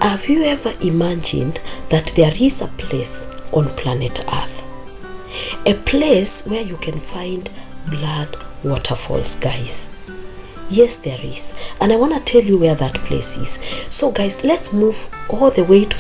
Have you ever imagined that there is a place on planet Earth? A place where you can find blood waterfalls, guys. Yes, there is. And I want to tell you where that place is. So guys, let's move all the way to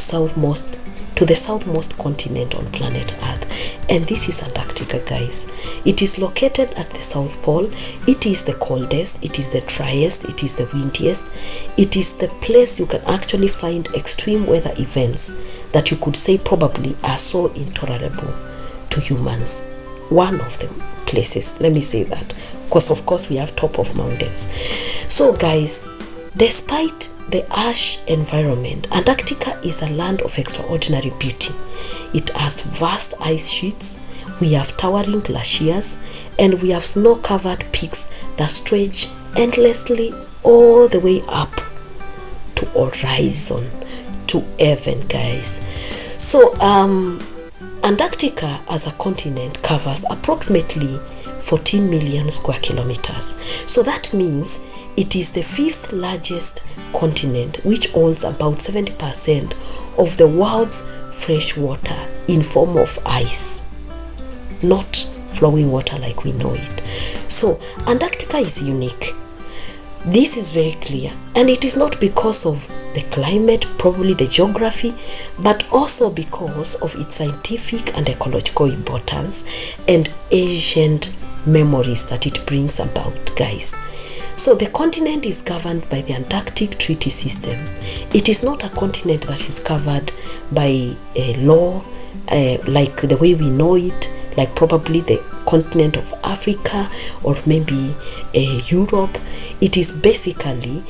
the southmost continent on planet Earth. And this is Antarctica, guys. It is located at the South Pole. It is the coldest, it is the driest, it is the windiest. It is the place you can actually find extreme weather events that you could say probably are so intolerable to humans. One of the places, let me say that, because of course we have top of mountains. So guys, despite the harsh environment, Antarctica is a land of extraordinary beauty. It has vast ice sheets, we have towering glaciers, and we have snow-covered peaks that stretch endlessly all the way up to horizon, to heaven, guys. So Antarctica as a continent covers approximately 14 million square kilometers. So that means it is the 5th largest continent, which holds about 70% of the world's fresh water in form of ice, not flowing water like we know it. So Antarctica is unique. This is very clear, and it is not because of the climate, probably the geography, but also because of its scientific and ecological importance and ancient memories that it brings about, guys. So the continent is governed by the Antarctic Treaty System. It is not a continent that is covered by a law like the way we know it, like probably the continent of Africa or maybe Europe. It is basically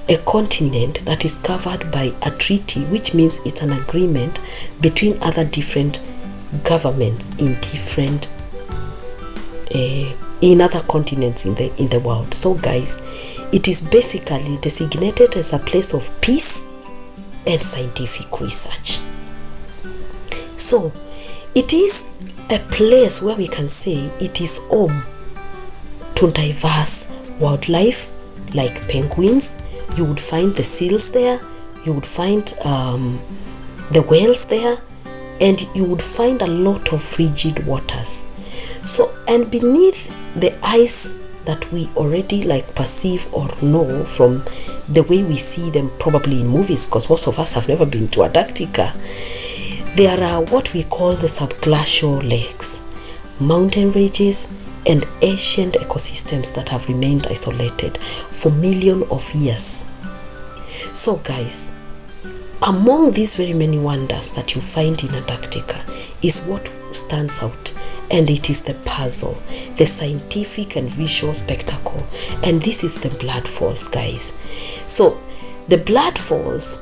a continent that is covered by a treaty, which means it's an agreement between other different governments in different in other continents in the world. So guys, it is basically designated as a place of peace and scientific research. So it is a place where we can say it is home to diverse wildlife like penguins. You would find the seals there, you would find the whales there, and you would find a lot of frigid waters. So, and beneath the ice that we already like perceive or know from the way we see them probably in movies, because most of us have never been to Antarctica, there are what we call the subglacial lakes, mountain ranges, and ancient ecosystems that have remained isolated for millions of years. So guys, among these very many wonders that you find in Antarctica is what stands out, and it is the puzzle, the scientific and visual spectacle, and this is the blood falls, guys. So the blood falls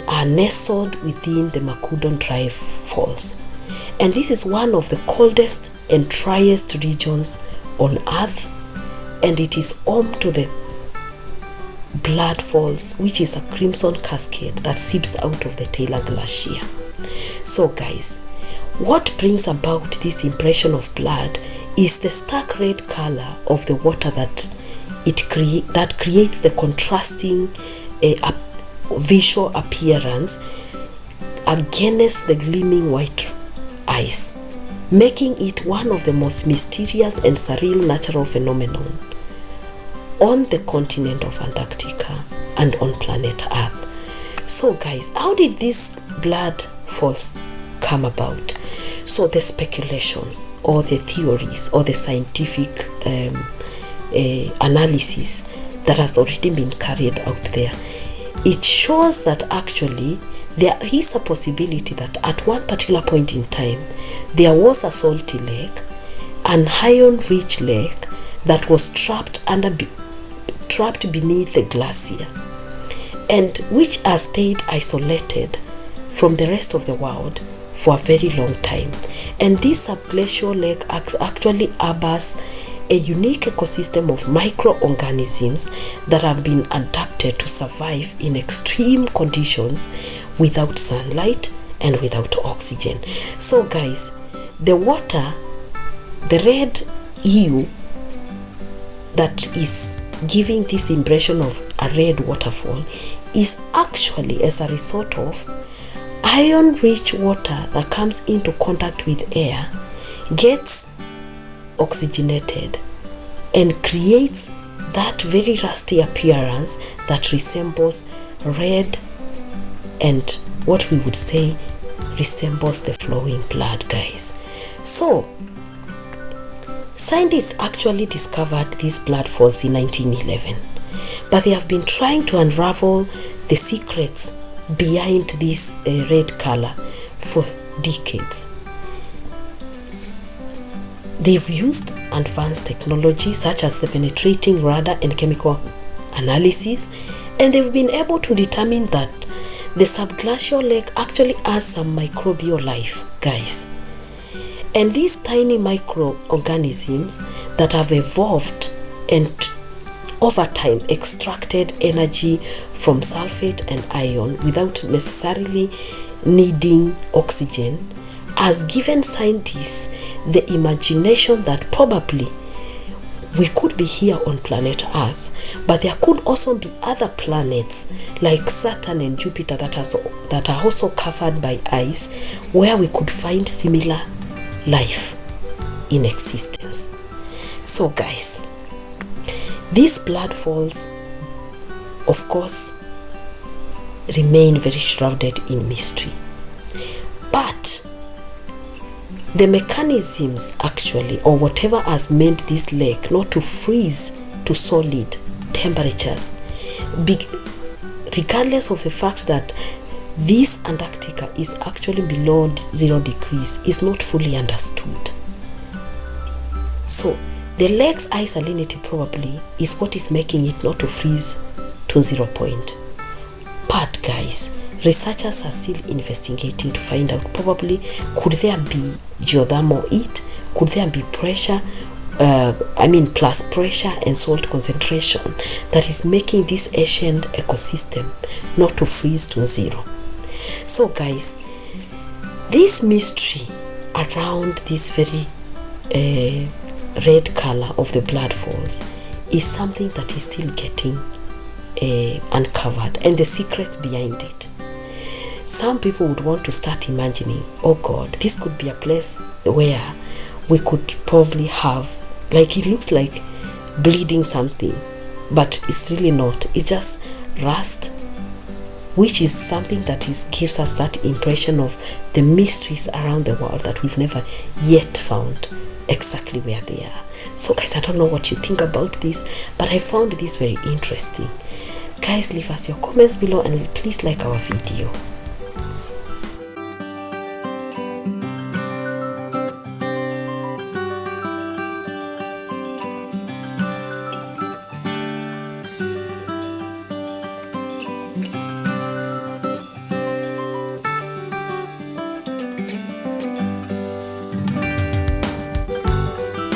are nestled within the Macudon Dry Falls, and this is one of the coldest and driest regions on Earth, and it is home to the blood falls, which is a crimson cascade that seeps out of the Taylor Glacier. So guys, what brings about this impression of blood is the stark red color of the water that creates the contrasting visual appearance against the gleaming white ice, making it one of the most mysterious and surreal natural phenomenon on the continent of Antarctica and on planet Earth. So guys, how did this blood falls come about? So the speculations or the theories or the scientific analysis that has already been carried out there, it shows that actually there is a possibility that at one particular point in time there was a salty lake, an iron-rich lake that was trapped beneath the glacier, and which has stayed isolated from the rest of the world for a very long time. And this subglacial lake actually harbors a unique ecosystem of microorganisms that have been adapted to survive in extreme conditions without sunlight and without oxygen. So guys, the water, the red hue that is giving this impression of a red waterfall is actually as a result of iron-rich water that comes into contact with air, gets oxygenated, and creates that very rusty appearance that resembles red, and what we would say resembles the flowing blood, guys. So scientists actually discovered these blood falls in 1911, but they have been trying to unravel the secrets behind this red color for decades. They've used advanced technology such as the penetrating radar and chemical analysis, and they've been able to determine that the subglacial lake actually has some microbial life, guys. And these tiny microorganisms that have evolved and over time extracted energy from sulfate and iron without necessarily needing oxygen has given scientists the imagination that probably we could be here on planet Earth, but there could also be other planets like Saturn and Jupiter that are also covered by ice, where we could find similar life in existence. So guys, these blood falls, of course, remain very shrouded in mystery, but the mechanisms actually, or whatever has made this lake not to freeze to solid temperatures, regardless of the fact that this Antarctica is actually below 0 degrees, is not fully understood. So the lake's ice salinity probably is what is making it not to freeze to 0 point. But guys, researchers are still investigating to find out probably could there be geothermal heat, could there be pressure, plus pressure and salt concentration that is making this ancient ecosystem not to freeze to 0. So guys, this mystery around this very red color of the blood falls is something that is still getting uncovered, and the secrets behind it. Some people would want to start imagining, oh God, this could be a place where we could probably have, like, it looks like bleeding something, but it's really not. It's just rust, which is something that gives us that impression of the mysteries around the world that we've never yet found exactly where they are. So guys, I don't know what you think about this, but I found this very interesting. Guys, leave us your comments below and please like our video.